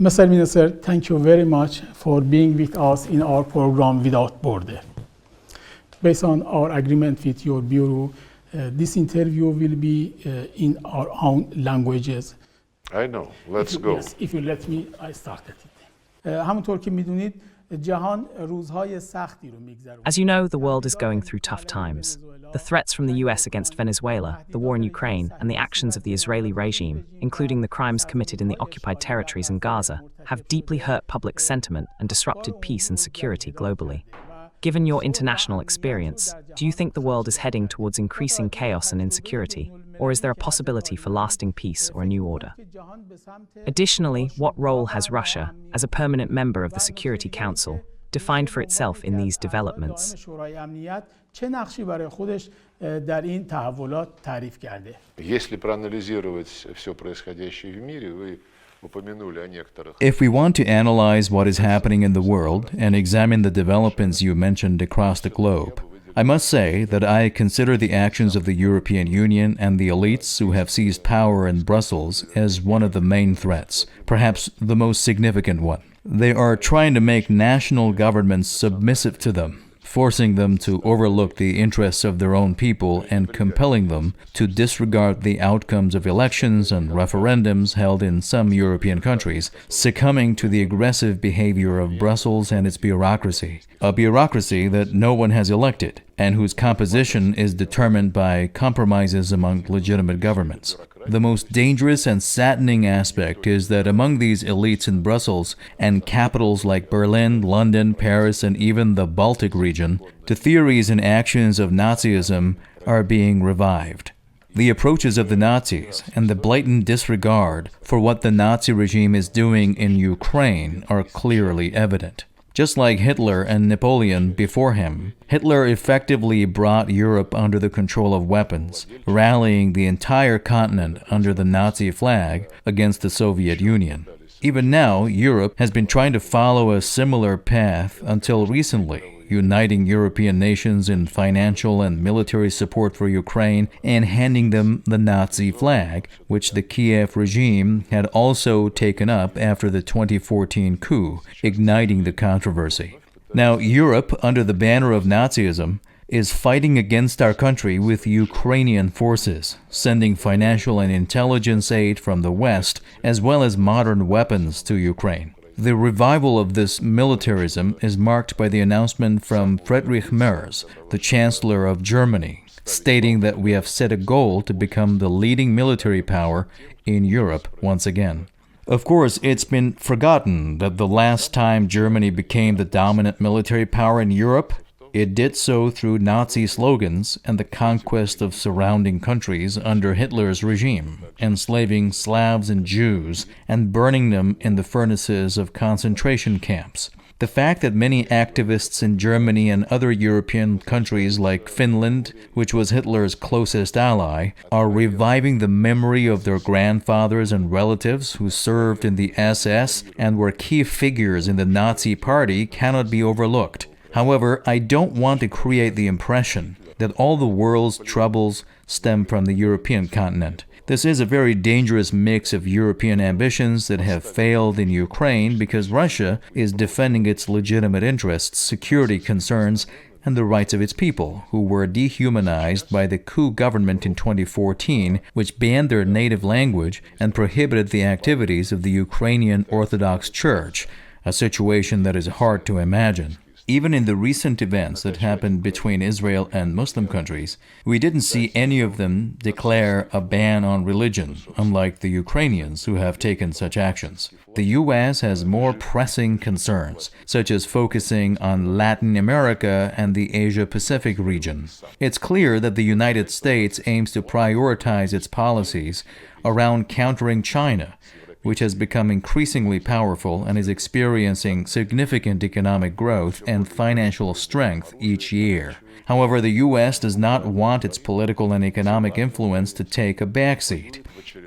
Mr. Minister, thank you very much for being with us in our program Without Border. Based on our agreement with your bureau, this interview will be in our own languages. I know. Let's go. Yes, if you let me, I started it. همونطور که میدونید جهان روزهای سختی رو میگذرونه. As you know, the world is going through tough times. The threats from the US against Venezuela, the war in Ukraine, and the actions of the Israeli regime, including the crimes committed in the occupied territories in Gaza, have deeply hurt public sentiment and disrupted peace and security globally. Given your international experience, do you think the world is heading towards increasing chaos and insecurity, or is there a possibility for lasting peace or a new order? Additionally, what role has Russia, as a permanent member of the Security Council, defined for itself in these developments? Если проанализировать все происходящее в мире, вы упомянули о некоторых. If we want to analyze what is happening in the world and examine the developments you mentioned across the globe, I must say that I consider the actions of the European Union and the elites who have seized power in Brussels as one of the main threats, perhaps the most significant one. They are trying to make national governments submissive to them, forcing them to overlook the interests of their own people and compelling them to disregard the outcomes of elections and referendums held in some European countries, succumbing to the aggressive behavior of Brussels and its bureaucracy, a bureaucracy that no one has elected and whose composition is determined by compromises among legitimate governments. The most dangerous and saddening aspect is that among these elites in Brussels and capitals like Berlin, London, Paris, and even the Baltic region, the theories and actions of Nazism are being revived. The approaches of the Nazis and the blatant disregard for what the Nazi regime is doing in Ukraine are clearly evident. Just like Hitler and Napoleon before him, Hitler effectively brought Europe under the control of weapons, rallying the entire continent under the Nazi flag against the Soviet Union. Even now, Europe has been trying to follow a similar path until recently, uniting European nations in financial and military support for Ukraine and handing them the Nazi flag, which the Kiev regime had also taken up after the 2014 coup, igniting the controversy. Now, Europe, under the banner of Nazism, is fighting against our country with Ukrainian forces, sending financial and intelligence aid from the West, as well as modern weapons to Ukraine. The revival of this militarism is marked by the announcement from Friedrich Merz, the Chancellor of Germany, stating that we have set a goal to become the leading military power in Europe once again. Of course, it's been forgotten that the last time Germany became the dominant military power in Europe, it did so through Nazi slogans and the conquest of surrounding countries under Hitler's regime, enslaving Slavs and Jews and burning them in the furnaces of concentration camps. The fact that many activists in Germany and other European countries like Finland, which was Hitler's closest ally, are reviving the memory of their grandfathers and relatives who served in the SS and were key figures in the Nazi Party cannot be overlooked. However, I don't want to create the impression that all the world's troubles stem from the European continent. This is a very dangerous mix of European ambitions that have failed in Ukraine because Russia is defending its legitimate interests, security concerns, and the rights of its people, who were dehumanized by the coup government in 2014, which banned their native language and prohibited the activities of the Ukrainian Orthodox Church, a situation that is hard to imagine. Even in the recent events that happened between Israel and Muslim countries, we didn't see any of them declare a ban on religion, unlike the Ukrainians who have taken such actions. The U.S. has more pressing concerns, such as focusing on Latin America and the Asia-Pacific region. It's clear that the United States aims to prioritize its policies around countering China, which has become increasingly powerful and is experiencing significant economic growth and financial strength each year. However, the U.S. does not want its political and economic influence to take a backseat.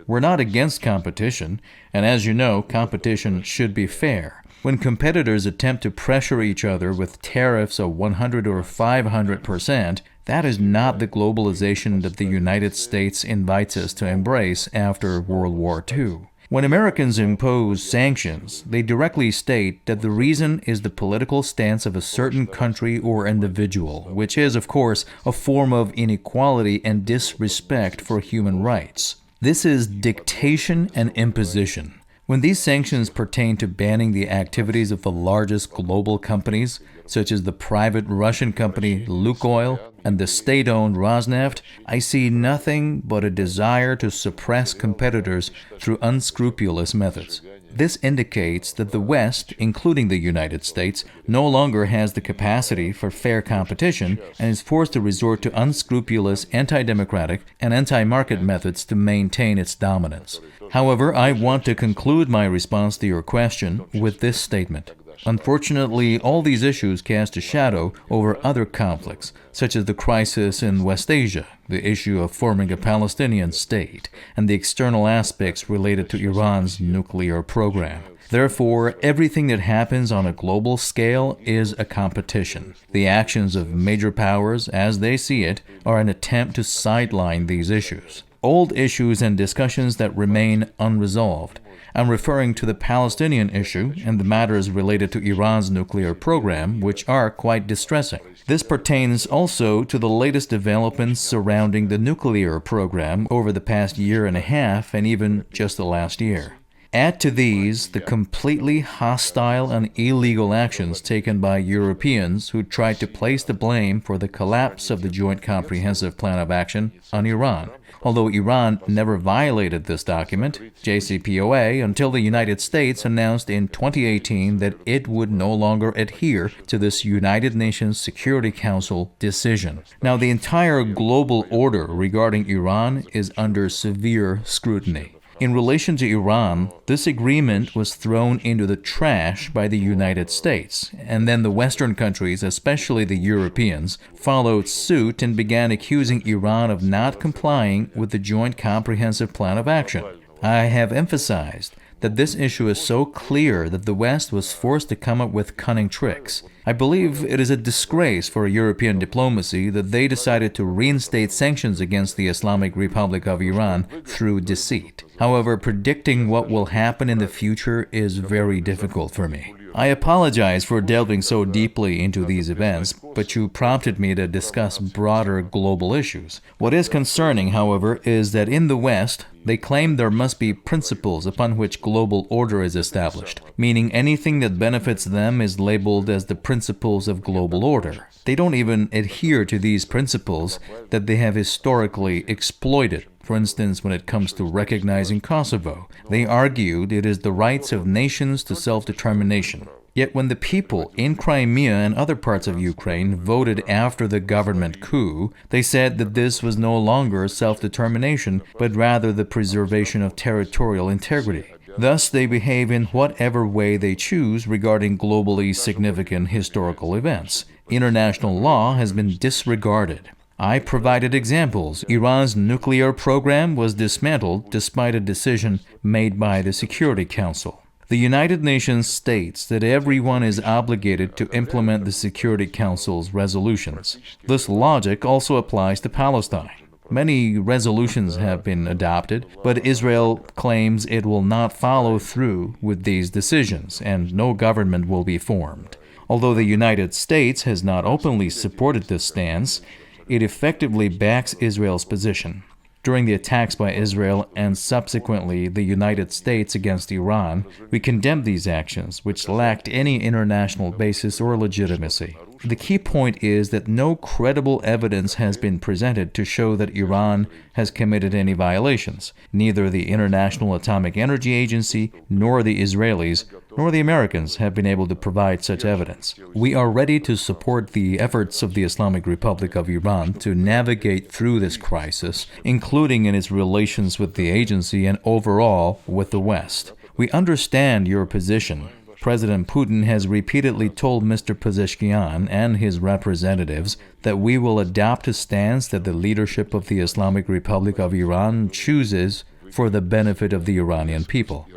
We're not against competition, and as you know, competition should be fair. When competitors attempt to pressure each other with tariffs of 100 or 500%, that is not the globalization that the United States invites us to embrace after World War II. When Americans impose sanctions, they directly state that the reason is the political stance of a certain country or individual, which is, of course, a form of inequality and disrespect for human rights. This is dictation and imposition. When these sanctions pertain to banning the activities of the largest global companies, such as the private Russian company Lukoil and the state-owned Rosneft, I see nothing but a desire to suppress competitors through unscrupulous methods. This indicates that the West, including the United States, no longer has the capacity for fair competition and is forced to resort to unscrupulous, anti-democratic, and anti-market methods to maintain its dominance. However, I want to conclude my response to your question with this statement. Unfortunately, all these issues cast a shadow over other conflicts, such as the crisis in West Asia, the issue of forming a Palestinian state, and the external aspects related to Iran's nuclear program. Therefore, everything that happens on a global scale is a competition. The actions of major powers, as they see it, are an attempt to sideline these issues. Old issues and discussions that remain unresolved. I'm referring to the Palestinian issue and the matters related to Iran's nuclear program, which are quite distressing. This pertains also to the latest developments surrounding the nuclear program over the past year and a half and even just the last year. Add to these the completely hostile and illegal actions taken by Europeans who tried to place the blame for the collapse of the Joint Comprehensive Plan of Action on Iran. Although Iran never violated this document, JCPOA, until the United States announced in 2018 that it would no longer adhere to this United Nations Security Council decision. Now, the entire global order regarding Iran is under severe scrutiny. In relation to Iran, this agreement was thrown into the trash by the United States, and then the Western countries, especially the Europeans, followed suit and began accusing Iran of not complying with the Joint Comprehensive Plan of Action. I have emphasized that this issue is so clear that the West was forced to come up with cunning tricks. I believe it is a disgrace for European diplomacy that they decided to reinstate sanctions against the Islamic Republic of Iran through deceit. However, predicting what will happen in the future is very difficult for me. I apologize for delving so deeply into these events, but you prompted me to discuss broader global issues. What is concerning, however, is that in the West, they claim there must be principles upon which global order is established, meaning anything that benefits them is labeled as the principles of global order. They don't even adhere to these principles that they have historically exploited. For instance, when it comes to recognizing Kosovo, they argued it is the rights of nations to self-determination. Yet when the people in Crimea and other parts of Ukraine voted after the government coup, they said that this was no longer self-determination, but rather the preservation of territorial integrity. Thus, they behave in whatever way they choose regarding globally significant historical events. International law has been disregarded. I provided examples. Iran's nuclear program was dismantled despite a decision made by the Security Council. The United Nations states that everyone is obligated to implement the Security Council's resolutions. This logic also applies to Palestine. Many resolutions have been adopted, but Israel claims it will not follow through with these decisions, and no government will be formed. Although the United States has not openly supported this stance, it effectively backs Israel's position. During the attacks by Israel and subsequently the United States against Iran, we condemned these actions, which lacked any international basis or legitimacy. The key point is that no credible evidence has been presented to show that Iran has committed any violations. Neither the International Atomic Energy Agency, nor the Israelis, nor the Americans have been able to provide such evidence. We are ready to support the efforts of the Islamic Republic of Iran to navigate through this crisis, including in its relations with the agency and overall with the West. We understand your position. President Putin has repeatedly told Mr. Pezeshkian and his representatives that we will adopt a stance that the leadership of the Islamic Republic of Iran chooses for the benefit of the Iranian people.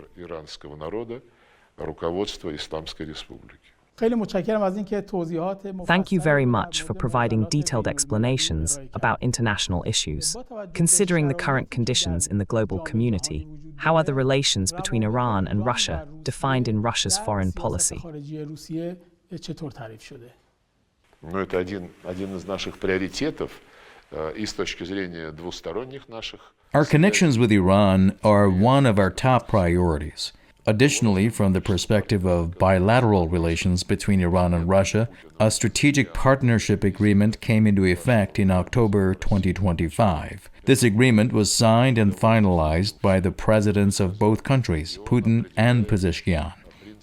руководства Исламской Республики. خیلی متشکرم از اینکه توضیحات Thank you very much for providing detailed explanations about international issues. Considering the current conditions in the global community, how are the relations between Iran and Russia defined in Russia's foreign policy? خارجی روسیه چطور تعریف شده؟ Но это один из наших приоритетов и с точки зрения двусторонних наших. Our connections with Iran are one of our top priorities. Additionally, from the perspective of bilateral relations between Iran and Russia, a strategic partnership agreement came into effect in October 2025. This agreement was signed and finalized by the presidents of both countries, Putin and Pezeshkian,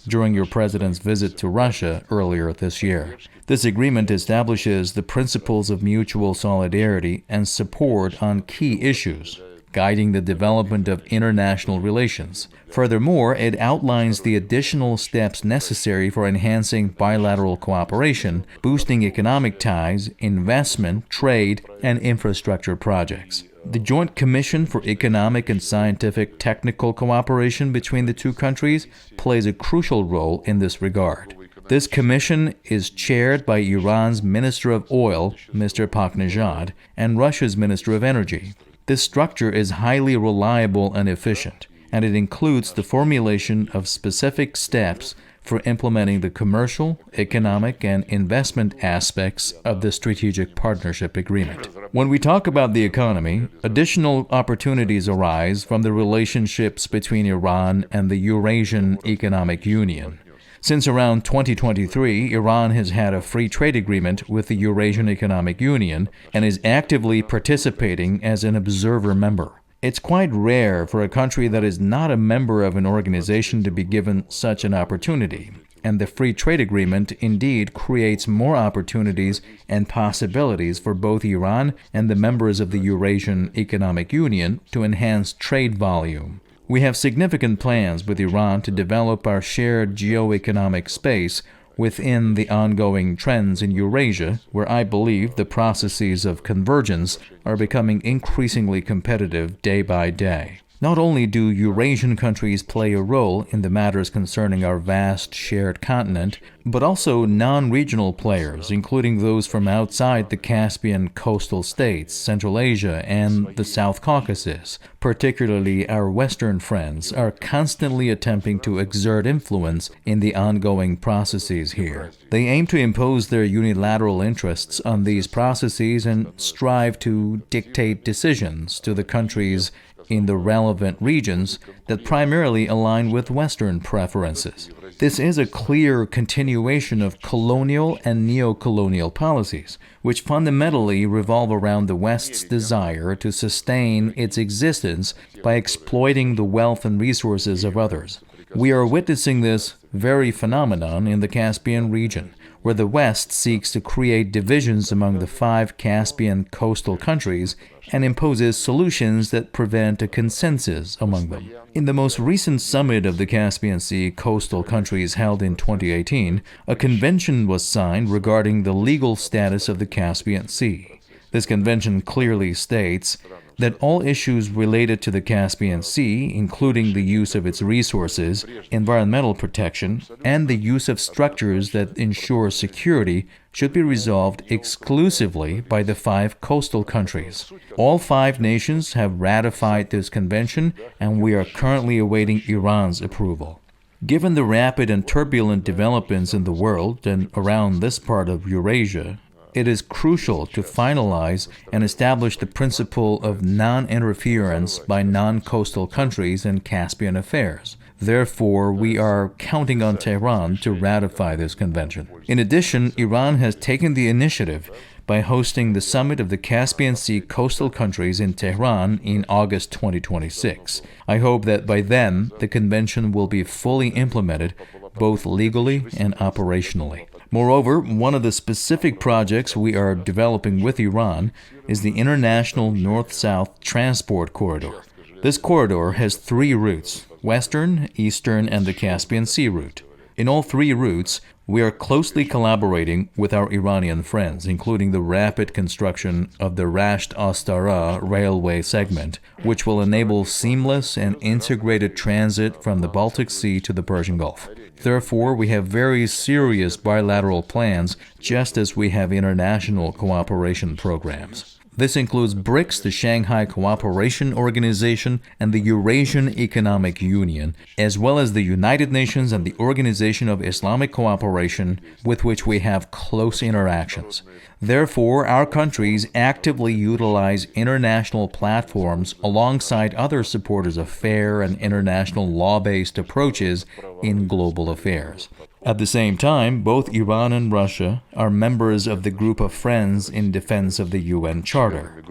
during your president's visit to Russia earlier this year. This agreement establishes the principles of mutual solidarity and support on key issues, guiding the development of international relations. Furthermore, it outlines the additional steps necessary for enhancing bilateral cooperation, boosting economic ties, investment, trade, and infrastructure projects. The Joint Commission for Economic and Scientific Technical Cooperation between the two countries plays a crucial role in this regard. This commission is chaired by Iran's Minister of Oil, Mr. Paknejad, and Russia's Minister of Energy. This structure is highly reliable and efficient, and it includes the formulation of specific steps for implementing the commercial, economic, and investment aspects of the Strategic Partnership Agreement. When we talk about the economy, additional opportunities arise from the relationships between Iran and the Eurasian Economic Union. Since around 2023, Iran has had a free trade agreement with the Eurasian Economic Union and is actively participating as an observer member. It's quite rare for a country that is not a member of an organization to be given such an opportunity, and the free trade agreement indeed creates more opportunities and possibilities for both Iran and the members of the Eurasian Economic Union to enhance trade volume. We have significant plans with Iran to develop our shared geo-economic space within the ongoing trends in Eurasia, where I believe the processes of convergence are becoming increasingly competitive day by day. Not only do Eurasian countries play a role in the matters concerning our vast shared continent, but also non-regional players, including those from outside the Caspian coastal states, Central Asia, and the South Caucasus, particularly our Western friends, are constantly attempting to exert influence in the ongoing processes here. They aim to impose their unilateral interests on these processes and strive to dictate decisions to the countries in the relevant regions that primarily align with Western preferences. This is a clear continuation of colonial and neo-colonial policies, which fundamentally revolve around the West's desire to sustain its existence by exploiting the wealth and resources of others. We are witnessing this very phenomenon in the Caspian region, where the West seeks to create divisions among the 5 Caspian coastal countries and imposes solutions that prevent a consensus among them. In the most recent summit of the Caspian Sea coastal countries held in 2018, a convention was signed regarding the legal status of the Caspian Sea. This convention clearly states that all issues related to the Caspian Sea, including the use of its resources, environmental protection, and the use of structures that ensure security, should be resolved exclusively by the 5 coastal countries. All 5 nations have ratified this convention, and we are currently awaiting Iran's approval. Given the rapid and turbulent developments in the world and around this part of Eurasia, it is crucial to finalize and establish the principle of non-interference by non-coastal countries in Caspian affairs. Therefore, we are counting on Tehran to ratify this convention. In addition, Iran has taken the initiative by hosting the summit of the Caspian Sea coastal countries in Tehran in August 2026. I hope that by then, the convention will be fully implemented, both legally and operationally. Moreover, one of the specific projects we are developing with Iran is the International North-South Transport Corridor. This corridor has 3 routes: Western, Eastern, and the Caspian Sea route. In all 3 routes, we are closely collaborating with our Iranian friends, including the rapid construction of the Rasht-Astara railway segment, which will enable seamless and integrated transit from the Baltic Sea to the Persian Gulf. Therefore, we have very serious bilateral plans, just as we have international cooperation programs. This includes BRICS, the Shanghai Cooperation Organization, and the Eurasian Economic Union, as well as the United Nations and the Organization of Islamic Cooperation, with which we have close interactions. Therefore, our countries actively utilize international platforms alongside other supporters of fair and international law-based approaches in global affairs. At the same time, both Iran and Russia are members of the Group of Friends in Defense of the UN Charter.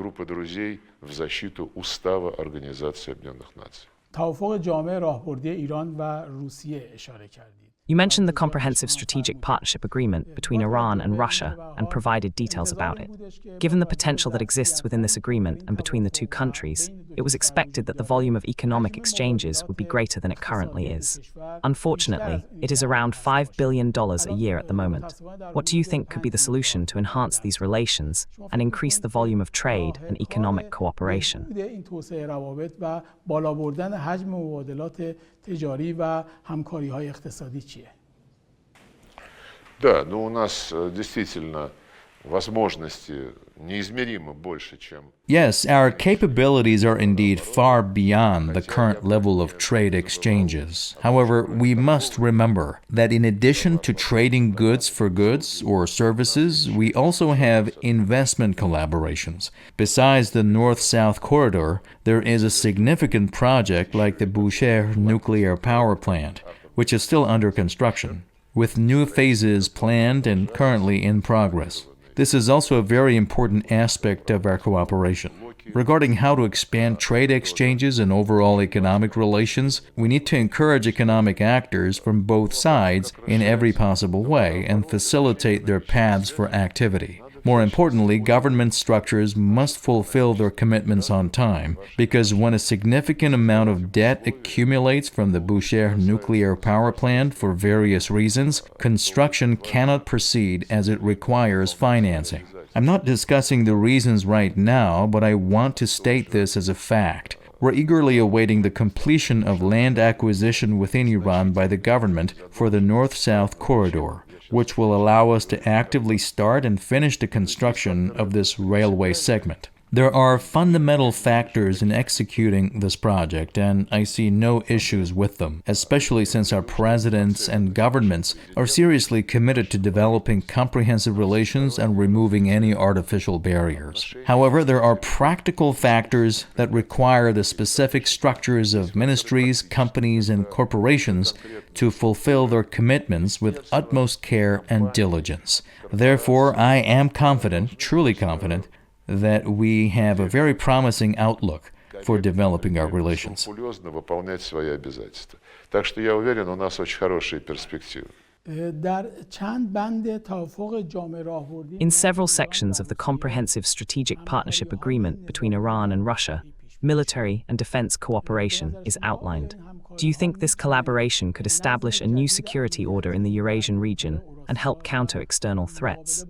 توافق جامع راهبردی ایران و روسیه اشاره کردید. You mentioned the Comprehensive Strategic Partnership Agreement between Iran and Russia and provided details about it. Given the potential that exists within this agreement and between the two countries, it was expected that the volume of economic exchanges would be greater than it currently is. Unfortunately, it is around $5 billion a year at the moment. What do you think could be the solution to enhance these relations and increase the volume of trade and economic cooperation? تجاری و همکاری‌های اقتصادی چیه؟ Да, но у нас действительно возможности неизмеримо больше, чем... Yes, our capabilities are indeed far beyond the current level of trade exchanges. However, we must remember that in addition to trading goods for goods or services, we also have investment collaborations. Besides the North-South corridor, there is a significant project like the Bushehr nuclear power plant, which is still under construction, with new phases planned and currently in progress. This is also a very important aspect of our cooperation. Regarding how to expand trade exchanges and overall economic relations, we need to encourage economic actors from both sides in every possible way and facilitate their paths for activity. More importantly, government structures must fulfill their commitments on time, because when a significant amount of debt accumulates from the Bushehr nuclear power plant for various reasons, construction cannot proceed as it requires financing. I'm not discussing the reasons right now, but I want to state this as a fact. We're eagerly awaiting the completion of land acquisition within Iran by the government for the North-South corridor, which will allow us to actively start and finish the construction of this railway segment. There are fundamental factors in executing this project, and I see no issues with them, especially since our presidents and governments are seriously committed to developing comprehensive relations and removing any artificial barriers. However, there are practical factors that require the specific structures of ministries, companies, and corporations to fulfill their commitments with utmost care and diligence. Therefore, I am confident, truly confident, that we have a very promising outlook for developing our relations. In several sections of the Comprehensive Strategic Partnership Agreement between Iran and Russia, military and defense cooperation is outlined. Do you think this collaboration could establish a new security order in the Eurasian region and help counter external threats?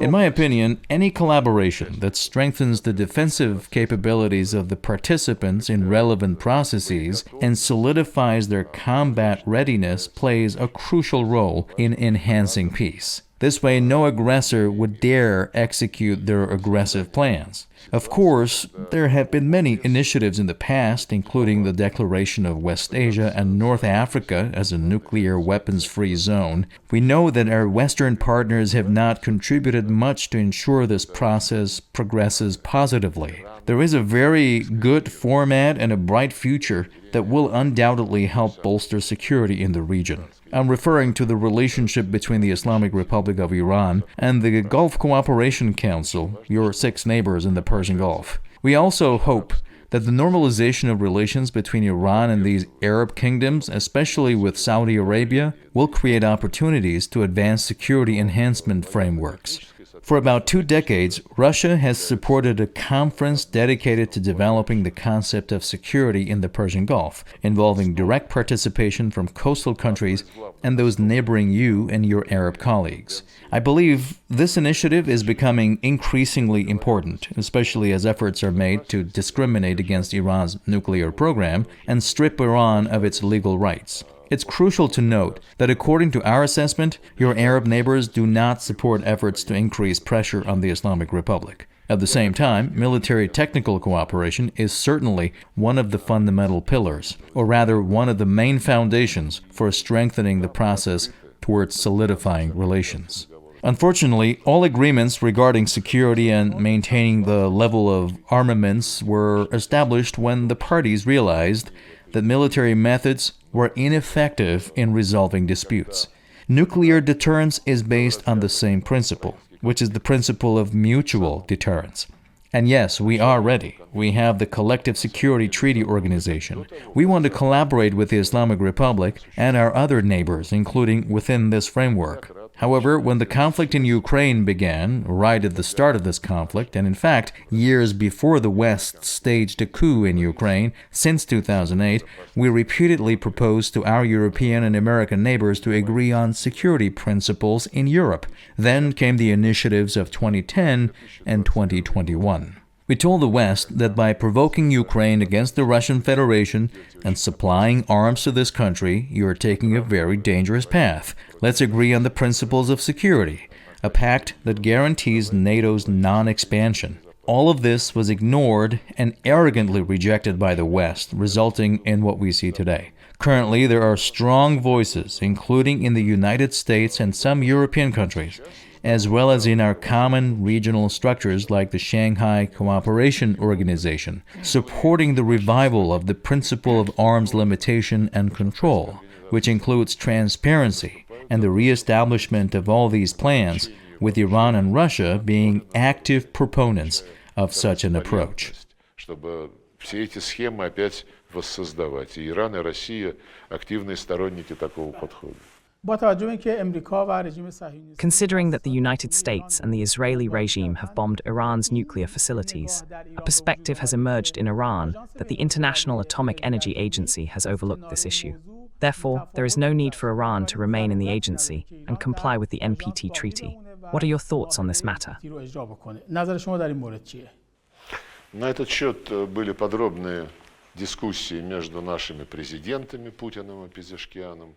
In my opinion, any collaboration that strengthens the defensive capabilities of the participants in relevant processes and solidifies their combat readiness plays a crucial role in enhancing peace. This way, no aggressor would dare execute their aggressive plans. Of course, there have been many initiatives in the past, including the declaration of West Asia and North Africa as a nuclear weapons-free zone. We know that our Western partners have not contributed much to ensure this process progresses positively. There is a very good format and a bright future that will undoubtedly help bolster security in the region. I'm referring to the relationship between the Islamic Republic of Iran and the Gulf Cooperation Council, your 6 neighbors in the Persian Gulf. We also hope that the normalization of relations between Iran and these Arab kingdoms, especially with Saudi Arabia, will create opportunities to advance security enhancement frameworks. For about 2 decades, Russia has supported a conference dedicated to developing the concept of security in the Persian Gulf, involving direct participation from coastal countries and those neighboring you and your Arab colleagues. I believe this initiative is becoming increasingly important, especially as efforts are made to discriminate against Iran's nuclear program and strip Iran of its legal rights. It's crucial to note that according to our assessment, your Arab neighbors do not support efforts to increase pressure on the Islamic Republic. At the same time, military-technical cooperation is certainly one of the fundamental pillars, or rather one of the main foundations for strengthening the process towards solidifying relations. Unfortunately, all agreements regarding security and maintaining the level of armaments were established when the parties realized that military methods were ineffective in resolving disputes. Nuclear deterrence is based on the same principle, which is the principle of mutual deterrence. And yes, we are ready. We have the Collective Security Treaty Organization. We want to collaborate with the Islamic Republic and our other neighbors, including within this framework. However, when the conflict in Ukraine began, right at the start of this conflict, and in fact, years before the West staged a coup in Ukraine since 2008, we repeatedly proposed to our European and American neighbors to agree on security principles in Europe. Then came the initiatives of 2010 and 2021. We told the West that by provoking Ukraine against the Russian Federation and supplying arms to this country, you are taking a very dangerous path. Let's agree on the principles of security, a pact that guarantees NATO's non-expansion. All of this was ignored and arrogantly rejected by the West, resulting in what we see today. Currently, there are strong voices, including in the United States and some European countries, as well as in our common regional structures like the Shanghai Cooperation Organization, supporting the revival of the principle of arms limitation and control, which includes transparency and the re-establishment of all these plans, with Iran and Russia being active proponents of such an approach. Все эти схемы опять воссоздавать. И Иран, и Россия активные сторонники такого подхода. Considering that the United States and the Israeli regime have bombed Iran's nuclear facilities, a perspective has emerged in Iran that the International Atomic Energy Agency has overlooked this issue. Therefore, there is no need for Iran to remain in the agency and comply with the NPT treaty. What are your thoughts on this matter? На этот счет были подробные дискуссии между нашими президентами Путиным и Пезешкианом.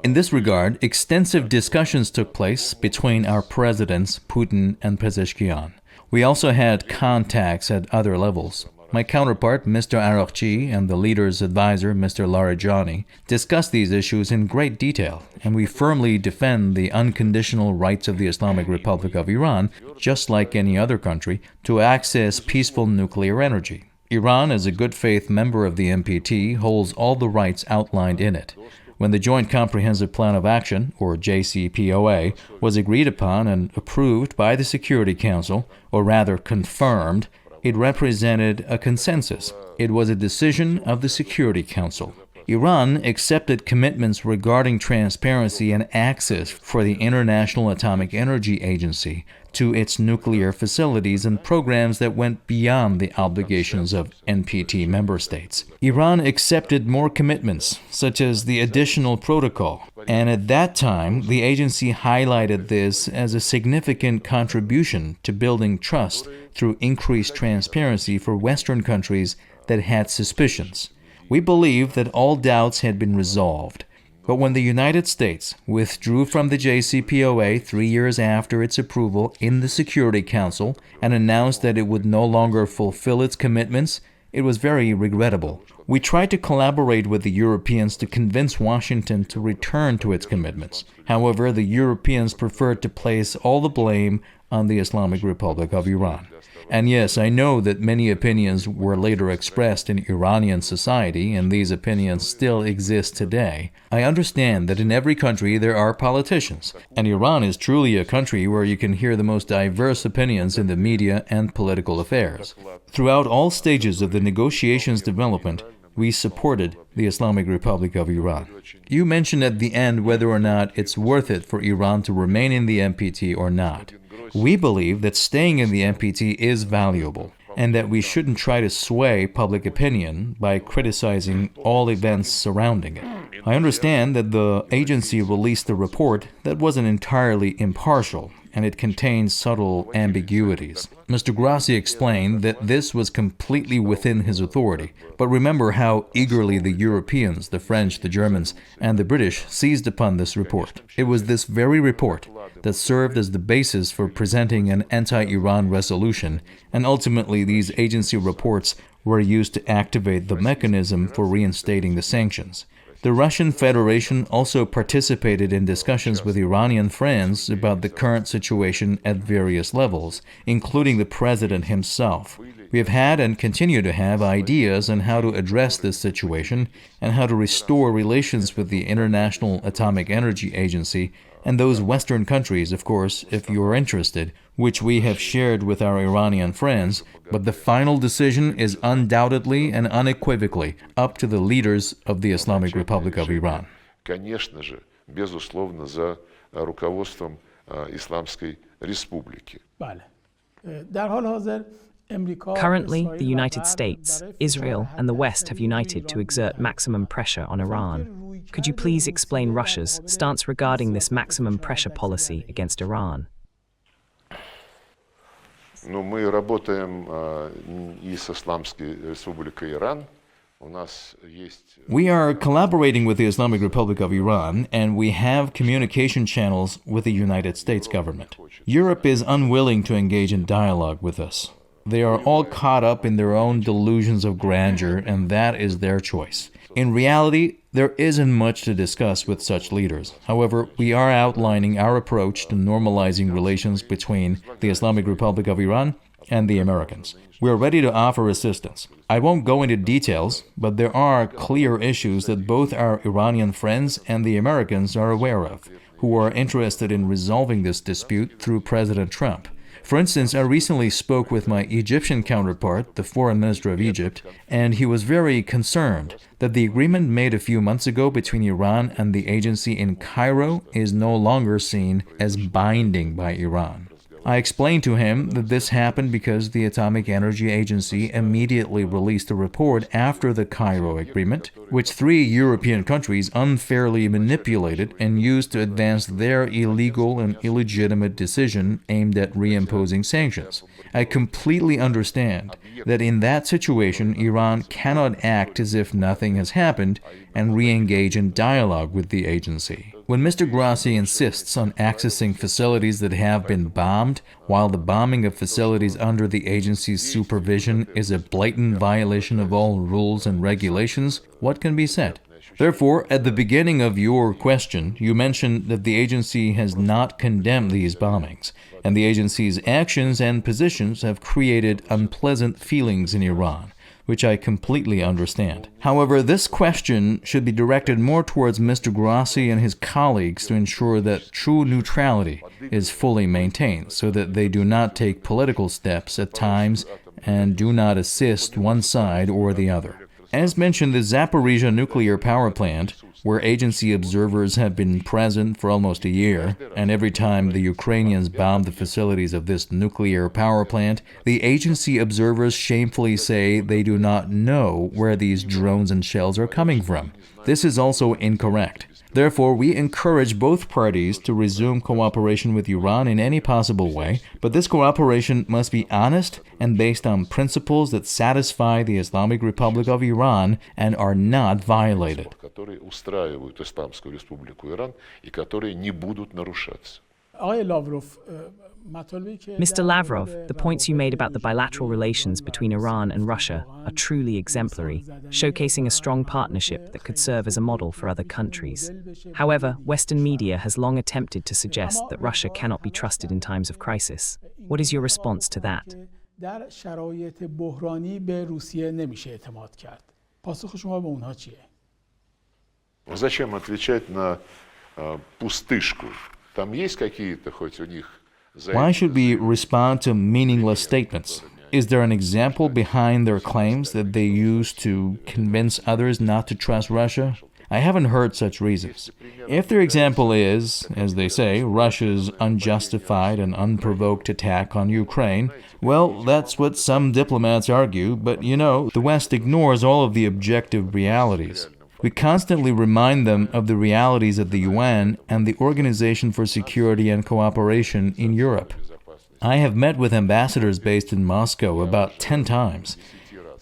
In this regard, extensive discussions took place between our presidents, Putin and Pezeshkian. We also had contacts at other levels. My counterpart, Mr. Araghchi, and the leader's advisor, Mr. Larijani, discussed these issues in great detail, and we firmly defend the unconditional rights of the Islamic Republic of Iran, just like any other country, to access peaceful nuclear energy. Iran, as a good faith member of the NPT, holds all the rights outlined in it. When the Joint Comprehensive Plan of Action, or JCPOA, was agreed upon and approved by the Security Council, or rather confirmed, it represented a consensus. It was a decision of the Security Council. Iran accepted commitments regarding transparency and access for the International Atomic Energy Agency to its nuclear facilities and programs that went beyond the obligations of NPT member states. Iran accepted more commitments, such as the additional protocol, and at that time, the agency highlighted this as a significant contribution to building trust through increased transparency for Western countries that had suspicions. We believe that all doubts had been resolved. But when the United States withdrew from the JCPOA 3 years after its approval in the Security Council and announced that it would no longer fulfill its commitments, it was very regrettable. We tried to collaborate with the Europeans to convince Washington to return to its commitments. However, the Europeans preferred to place all the blame on the Islamic Republic of Iran. And yes, I know that many opinions were later expressed in Iranian society, and these opinions still exist today. I understand that in every country there are politicians, and Iran is truly a country where you can hear the most diverse opinions in the media and political affairs. Throughout all stages of the negotiations development, we supported the Islamic Republic of Iran. You mentioned at the end whether or not it's worth it for Iran to remain in the NPT or not. We believe that staying in the NPT is valuable, and that we shouldn't try to sway public opinion by criticizing all events surrounding it. I understand that the agency released a report that wasn't entirely impartial, and it contains subtle ambiguities. Mr. Grassi explained that this was completely within his authority, but remember how eagerly the Europeans, the French, the Germans, and the British seized upon this report. It was this very report that served as the basis for presenting an anti-Iran resolution, and ultimately these agency reports were used to activate the mechanism for reinstating the sanctions. The Russian Federation also participated in discussions with Iranian friends about the current situation at various levels, including the president himself. We have had and continue to have ideas on how to address this situation and how to restore relations with the International Atomic Energy Agency and those Western countries, of course, if you are interested, which we have shared with our Iranian friends, but the final decision is undoubtedly and unequivocally up to the leaders of the Islamic Republic of Iran. Конечно же, безусловно, за руководством Исламской Республики. بله. در حال حاضر Currently, the United States, Israel, and the West have united to exert maximum pressure on Iran. Could you please explain Russia's stance regarding this maximum pressure policy against Iran? Но мы работаем и с Исламской Республикой Иран. We are collaborating with the Islamic Republic of Iran, and we have communication channels with the United States government. Europe is unwilling to engage in dialogue with us. They are all caught up in their own delusions of grandeur, and that is their choice. In reality, there isn't much to discuss with such leaders. However, we are outlining our approach to normalizing relations between the Islamic Republic of Iran and the Americans. We are ready to offer assistance. I won't go into details, but there are clear issues that both our Iranian friends and the Americans are aware of, who are interested in resolving this dispute through President Trump. For instance, I recently spoke with my Egyptian counterpart, the Foreign Minister of Egypt, and he was very concerned that the agreement made a few months ago between Iran and the agency in Cairo is no longer seen as binding by Iran. I explained to him that this happened because the Atomic Energy Agency immediately released a report after the Cairo agreement, which 3 European countries unfairly manipulated and used to advance their illegal and illegitimate decision aimed at reimposing sanctions. I completely understand that in that situation, Iran cannot act as if nothing has happened and re-engage in dialogue with the agency. When Mr. Grassi insists on accessing facilities that have been bombed, while the bombing of facilities under the agency's supervision is a blatant violation of all rules and regulations, what can be said? Therefore, at the beginning of your question, you mentioned that the agency has not condemned these bombings, and the agency's actions and positions have created unpleasant feelings in Iran, which I completely understand. However, this question should be directed more towards Mr. Grassi and his colleagues to ensure that true neutrality is fully maintained, so that they do not take political steps at times and do not assist one side or the other. As mentioned, the Zaporizhzhia nuclear power plant, where agency observers have been present for almost a year, and every time the Ukrainians bomb the facilities of this nuclear power plant, the agency observers shamefully say they do not know where these drones and shells are coming from. This is also incorrect. Therefore, we encourage both parties to resume cooperation with Iran in any possible way, but this cooperation must be honest and based on principles that satisfy the Islamic Republic of Iran and are not violated. Которые устраивают Исламскую Республику Иран и которые не будут нарушаться. Mr. Lavrov, the points you made about the bilateral relations between Iran and Russia are truly exemplary, showcasing a strong partnership that could serve as a model for other countries. However, Western media has long attempted to suggest that Russia cannot be trusted in times of crisis. What is your response to that? در شرایط بحرانی به روسیه نمیشه اعتماد کرد. پاسخ شما به اونها چیه؟ Зачем отвечать на пустышку? Там есть какие-то хоть у них... Why should we respond to meaningless statements? Is there an example behind their claims that they use to convince others not to trust Russia? I haven't heard such reasons. If their example is, as they say, Russia's unjustified and unprovoked attack on Ukraine, well, that's what some diplomats argue, but you know, the West ignores all of the objective realities. We constantly remind them of the realities of the UN and the Organization for Security and Cooperation in Europe. I have met with ambassadors based in Moscow about 10 times,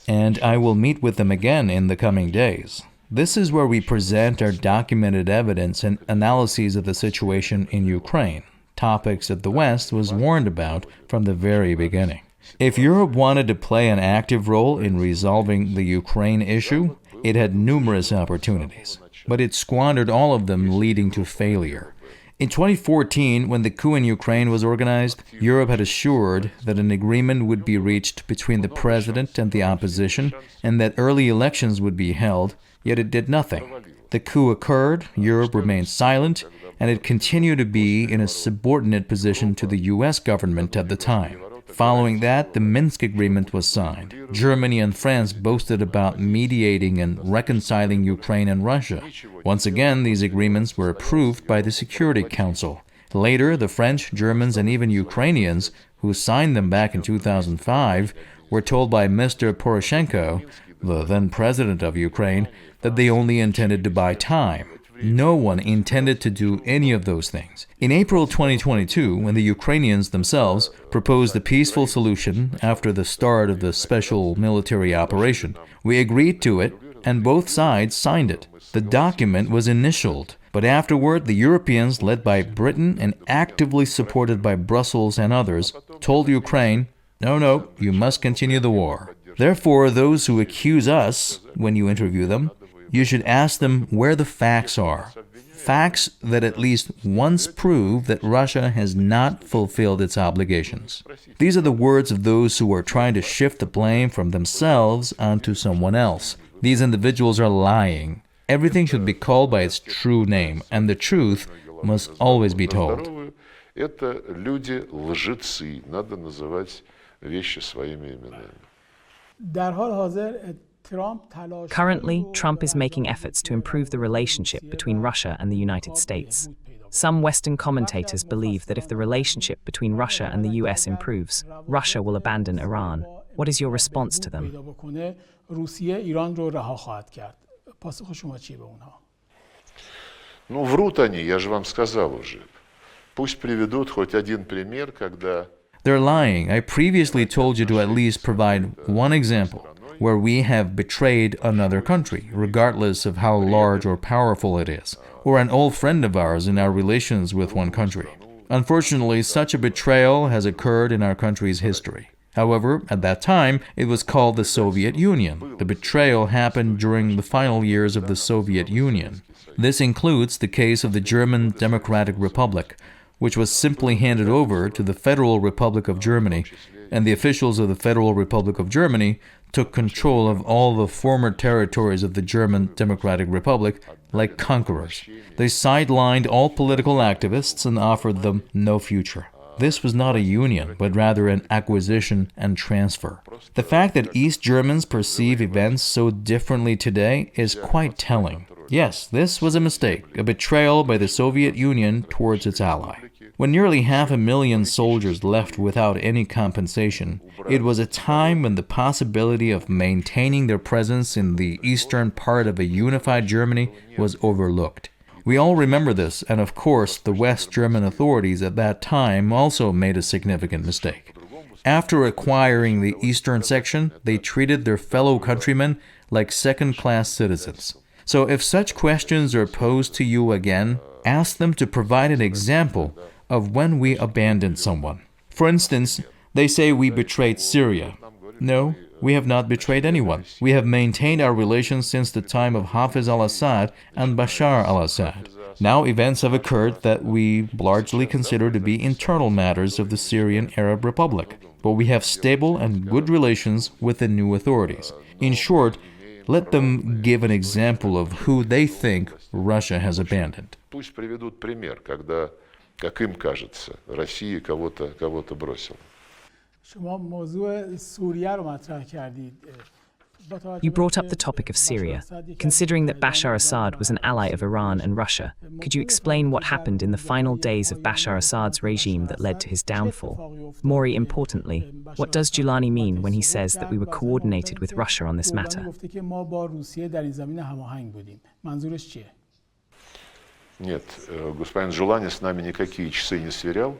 and I will meet with them again in the coming days. This is where we present our documented evidence and analyses of the situation in Ukraine, topics that the West was warned about from the very beginning. If Europe wanted to play an active role in resolving the Ukraine issue, it had numerous opportunities, but it squandered all of them, leading to failure. In 2014, when the coup in Ukraine was organized, Europe had assured that an agreement would be reached between the president and the opposition and that early elections would be held, yet it did nothing. The coup occurred, Europe remained silent, and it continued to be in a subordinate position to the US government at the time. Following that, the Minsk Agreement was signed. Germany and France boasted about mediating and reconciling Ukraine and Russia. Once again, these agreements were approved by the Security Council. Later, the French, Germans, and even Ukrainians, who signed them back in 2005, were told by Mr. Poroshenko, the then president of Ukraine, that they only intended to buy time. No one intended to do any of those things. In April 2022, when the Ukrainians themselves proposed a peaceful solution after the start of the special military operation, we agreed to it and both sides signed it. The document was initialed, but afterward the Europeans, led by Britain and actively supported by Brussels and others, told Ukraine, no, you must continue the war. Therefore, those who accuse us, when you interview them, you should ask them where the facts are. Facts that at least once prove that Russia has not fulfilled its obligations. These are the words of those who are trying to shift the blame from themselves onto someone else. These individuals are lying. Everything should be called by its true name, and the truth must always be told. Это люди лжецы. Надо называть вещи своими именами. در حال حاضر Currently, Trump is making efforts to improve the relationship between Russia and the United States. Some Western commentators believe that if the relationship between Russia and the US improves, Russia will abandon Iran. What is your response to them? Ну, врут они, я же вам сказал уже. Пусть приведут хоть один пример, когда... They're lying. I previously told you to at least provide one example where we have betrayed another country, regardless of how large or powerful it is, or an old friend of ours in our relations with one country. Unfortunately, such a betrayal has occurred in our country's history. However, at that time, it was called the Soviet Union. The betrayal happened during the final years of the Soviet Union. This includes the case of the German Democratic Republic, which was simply handed over to the Federal Republic of Germany, and the officials of the Federal Republic of Germany took control of all the former territories of the German Democratic Republic like conquerors. They sidelined all political activists and offered them no future. This was not a union, but rather an acquisition and transfer. The fact that East Germans perceive events so differently today is quite telling. Yes, this was a mistake, a betrayal by the Soviet Union towards its ally. When nearly 500,000 soldiers left without any compensation, it was a time when the possibility of maintaining their presence in the eastern part of a unified Germany was overlooked. We all remember this, and of course, the West German authorities at that time also made a significant mistake. After acquiring the eastern section, they treated their fellow countrymen like second-class citizens. So if such questions are posed to you again, ask them to provide an example of when we abandoned someone. For instance, they say we betrayed Syria. No, we have not betrayed anyone. We have maintained our relations since the time of Hafiz al-Assad and Bashar al-Assad. Now events have occurred that we largely consider to be internal matters of the Syrian Arab Republic, but we have stable and good relations with the new authorities. In short, let them give an example of who they think Russia has abandoned. Пусть приведут пример, когда, как им кажется, Россия кого-то бросила. شما موضوع سوریه رو مطرح کردید. You brought up the topic of Syria. Considering that Bashar Assad was an ally of Iran and Russia, could you explain what happened in the final days of Bashar Assad's regime that led to his downfall? More importantly, what does Giuliani mean when he says that we were coordinated with Russia on this matter? Нет, господин Джулани с нами никакие часы не сверял,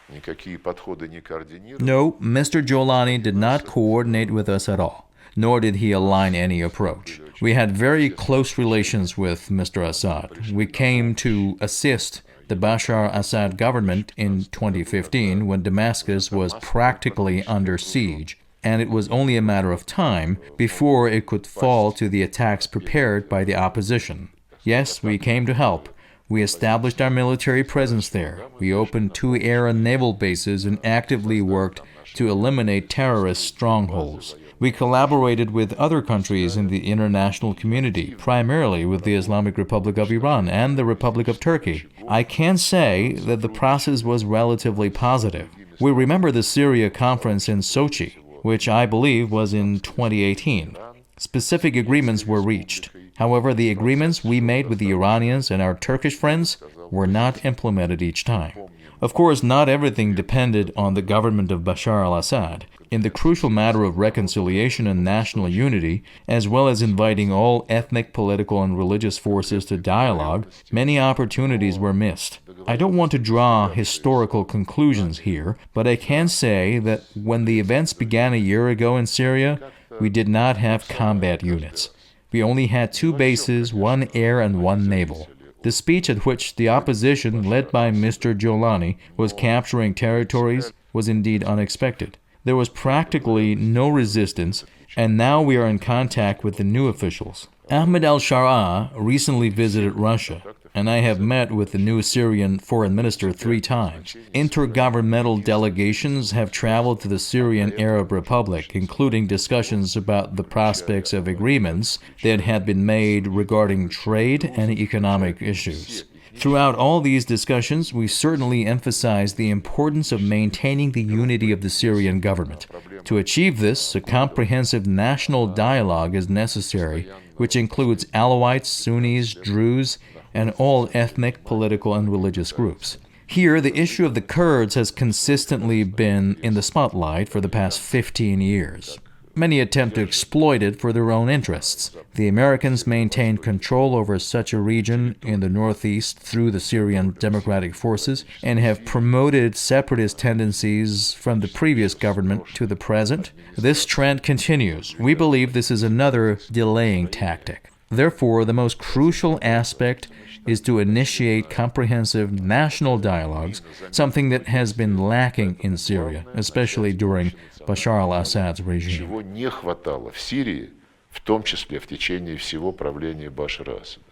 никакие подходы не координировал. No, Mr. Giuliani did not coordinate with us at all, nor did he align any approach. We had very close relations with Mr. Assad. We came to assist the Bashar Assad government in 2015 when Damascus was practically under siege, and it was only a matter of time before it could fall to the attacks prepared by the opposition. Yes, we came to help. We established our military presence there. We opened 2 air and naval bases and actively worked to eliminate terrorist strongholds. We collaborated with other countries in the international community, primarily with the Islamic Republic of Iran and the Republic of Turkey. I can say that the process was relatively positive. We remember the Syria conference in Sochi, which I believe was in 2018. Specific agreements were reached. However, the agreements we made with the Iranians and our Turkish friends were not implemented each time. Of course, not everything depended on the government of Bashar al-Assad. In the crucial matter of reconciliation and national unity, as well as inviting all ethnic, political, and religious forces to dialogue, many opportunities were missed. I don't want to draw historical conclusions here, but I can say that when the events began a year ago in Syria, we did not have combat units. We only had 2 bases, 1 air and 1 naval. The speech at which the opposition, led by Mr. Giuliani, was capturing territories was indeed unexpected. There was practically no resistance, and now we are in contact with the new officials. Ahmed al-Shara recently visited Russia, and I have met with the new Syrian foreign minister 3 times. Intergovernmental delegations have traveled to the Syrian Arab Republic, including discussions about the prospects of agreements that had been made regarding trade and economic issues. Throughout all these discussions, we certainly emphasized the importance of maintaining the unity of the Syrian government. To achieve this, a comprehensive national dialogue is necessary, which includes Alawites, Sunnis, Druze, and all ethnic, political, and religious groups. Here, the issue of the Kurds has consistently been in the spotlight for the past 15 years. Many attempt to exploit it for their own interests. The Americans maintained control over such a region in the northeast through the Syrian Democratic Forces and have promoted separatist tendencies from the previous government to the present. This trend continues. We believe this is another delaying tactic. Therefore, the most crucial aspect is to initiate comprehensive national dialogues, something that has been lacking in Syria, especially during Bashar al-Assad's regime. Чего не хватало в Сирии, в том числе в течение всего правления Башара Асада.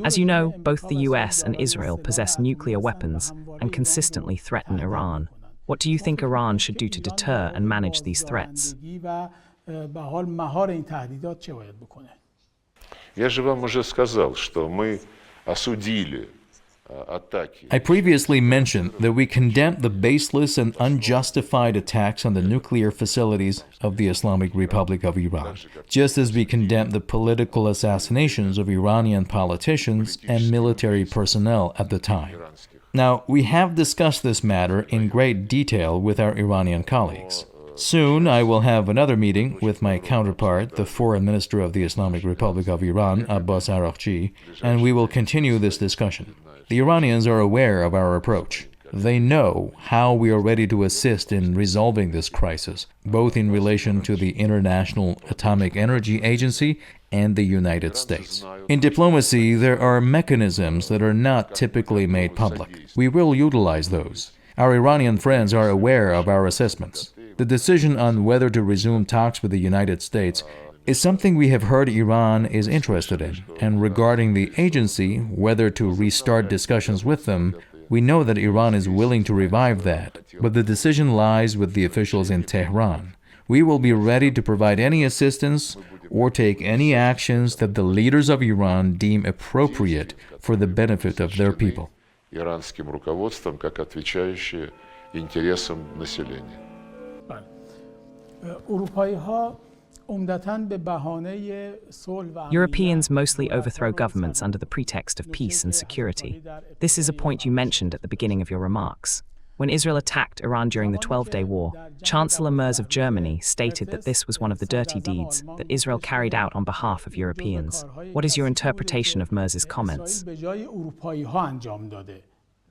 As you know, both the US and Israel possess nuclear weapons and consistently threaten Iran. What do you think Iran should do to deter and manage these threats? Я же вам уже сказал, что мы осудили атаки. I previously mentioned that we condemned the baseless and unjustified attacks on the nuclear facilities of the Islamic Republic of Iran, just as we condemned the political assassinations of Iranian politicians and military personnel at the time. Now, we have discussed this matter in great detail with our Iranian colleagues. Soon, I will have another meeting with my counterpart, the Foreign Minister of the Islamic Republic of Iran, Abbas Araghchi, and we will continue this discussion. The Iranians are aware of our approach. They know how we are ready to assist in resolving this crisis, both in relation to the International Atomic Energy Agency and the United States. In diplomacy, there are mechanisms that are not typically made public. We will utilize those. Our Iranian friends are aware of our assessments. The decision on whether to resume talks with the United States is something we have heard Iran is interested in, and regarding the agency, whether to restart discussions with them, we know that Iran is willing to revive that, but the decision lies with the officials in Tehran. We will be ready to provide any assistance or take any actions that the leaders of Iran deem appropriate for the benefit of their people. Иранским руководством, как отвечающие интересам населения. اروپایی‌ها عمدتاً به بهانه صلح و Europeans mostly overthrow governments under the pretext of peace and security. This is a point you mentioned at the beginning of your remarks. When Israel attacked Iran during the 12-day war, Chancellor Merz of Germany stated that this was one of the dirty deeds that Israel carried out on behalf of Europeans. What is your interpretation of Merz's comments?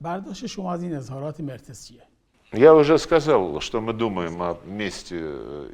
برداشت شما از این اظهارات مرتض چیه؟ Я уже сказал, что мы думаем о месте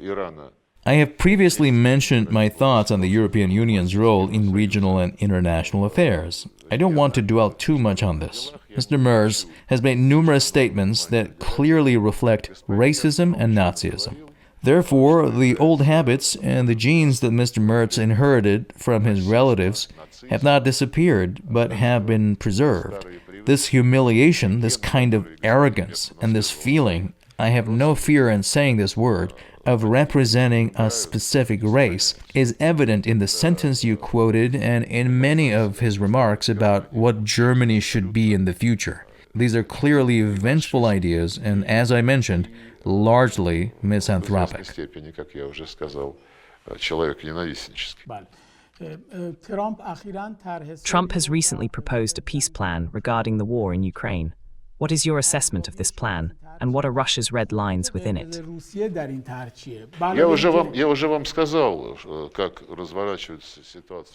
Ирана. I have previously mentioned my thoughts on the European Union's role in regional and international affairs. I don't want to dwell too much on this. Mr. Merz has made numerous statements that clearly reflect racism and Nazism. Therefore, the old habits and the genes that Mr. Merz inherited from his relatives have not disappeared, but have been preserved. This humiliation, this kind of arrogance, and this feeling, I have no fear in saying this word, of representing a specific race is evident in the sentence you quoted and in many of his remarks about what Germany should be in the future. These are clearly vengeful ideas and, as I mentioned, largely misanthropic. Trump has recently proposed a peace plan regarding the war in Ukraine. What is your assessment of this plan, and what are Russia's red lines within it?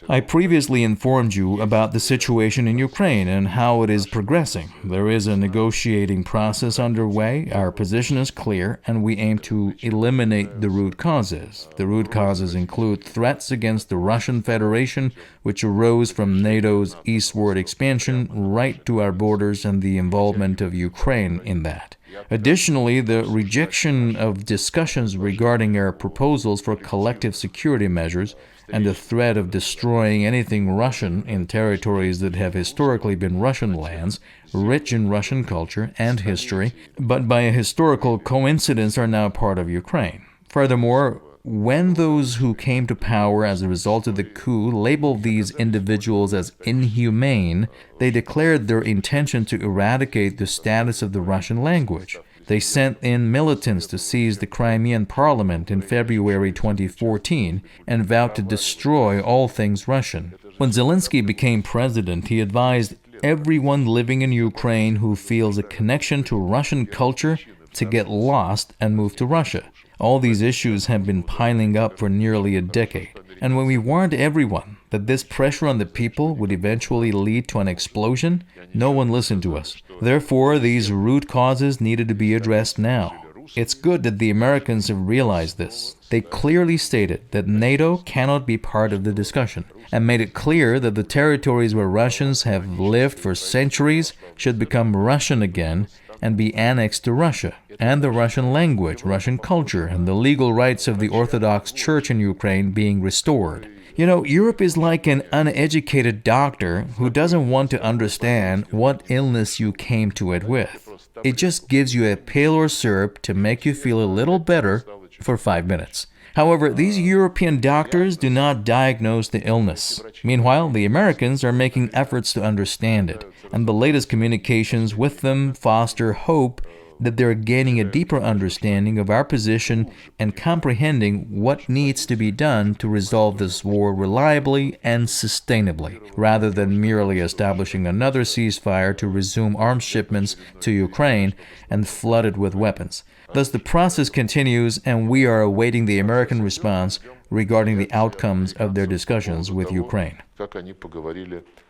I previously informed you about the situation in Ukraine and how it is progressing. There is a negotiating process underway. Our position is clear, and we aim to eliminate the root causes. The root causes include threats against the Russian Federation, which arose from NATO's eastward expansion right to our borders and the involvement of Ukraine in that. Additionally, the rejection of discussions regarding our proposals for collective security measures and the threat of destroying anything Russian in territories that have historically been Russian lands, rich in Russian culture and history, but by a historical coincidence are now part of Ukraine. Furthermore, when those who came to power as a result of the coup labeled these individuals as inhumane, they declared their intention to eradicate the status of the Russian language. They sent in militants to seize the Crimean parliament in February 2014 and vowed to destroy all things Russian. When Zelensky became president, he advised everyone living in Ukraine who feels a connection to Russian culture to get lost and move to Russia. All these issues have been piling up for nearly a decade. And when we warned everyone that this pressure on the people would eventually lead to an explosion, no one listened to us. Therefore, these root causes needed to be addressed now. It's good that the Americans have realized this. They clearly stated that NATO cannot be part of the discussion and made it clear that the territories where Russians have lived for centuries should become Russian again and be annexed to Russia, and the Russian language, Russian culture, and the legal rights of the Orthodox Church in Ukraine being restored. You know, Europe is like an uneducated doctor who doesn't want to understand what illness you came to it with. It just gives you a pill or syrup to make you feel a little better for 5 minutes. However, these European doctors do not diagnose the illness. Meanwhile, the Americans are making efforts to understand it, and the latest communications with them foster hope that they're gaining a deeper understanding of our position and comprehending what needs to be done to resolve this war reliably and sustainably, rather than merely establishing another ceasefire to resume arms shipments to Ukraine and flood it with weapons. Thus, the process continues, and we are awaiting the American response regarding the outcomes of their discussions with Ukraine.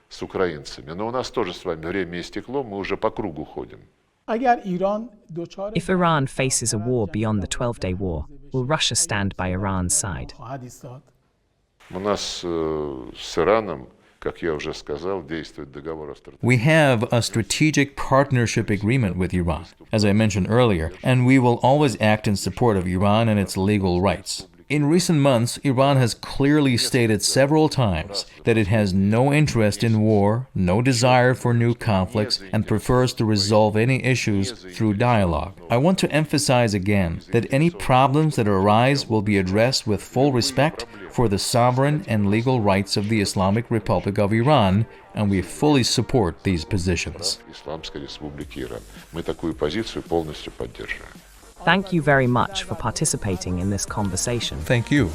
С украинцами. Но у нас тоже с вами время истекло, мы уже по кругу ходим. If Iran faces a war beyond the 12-day war, will Russia stand by Iran's side? У нас с Ираном, как я уже сказал, действует договор о стратегии. We have a strategic partnership agreement with Iran, as I mentioned earlier, and we will always act in support of Iran and its legal rights. In recent months, Iran has clearly stated several times that it has no interest in war, no desire for new conflicts, and prefers to resolve any issues through dialogue. I want to emphasize again that any problems that arise will be addressed with full respect for the sovereign and legal rights of the Islamic Republic of Iran, and we fully support these positions. Исламской Республики Иран. Мы такую позицию полностью поддерживаем. Thank you very much for participating in this conversation. Thank you.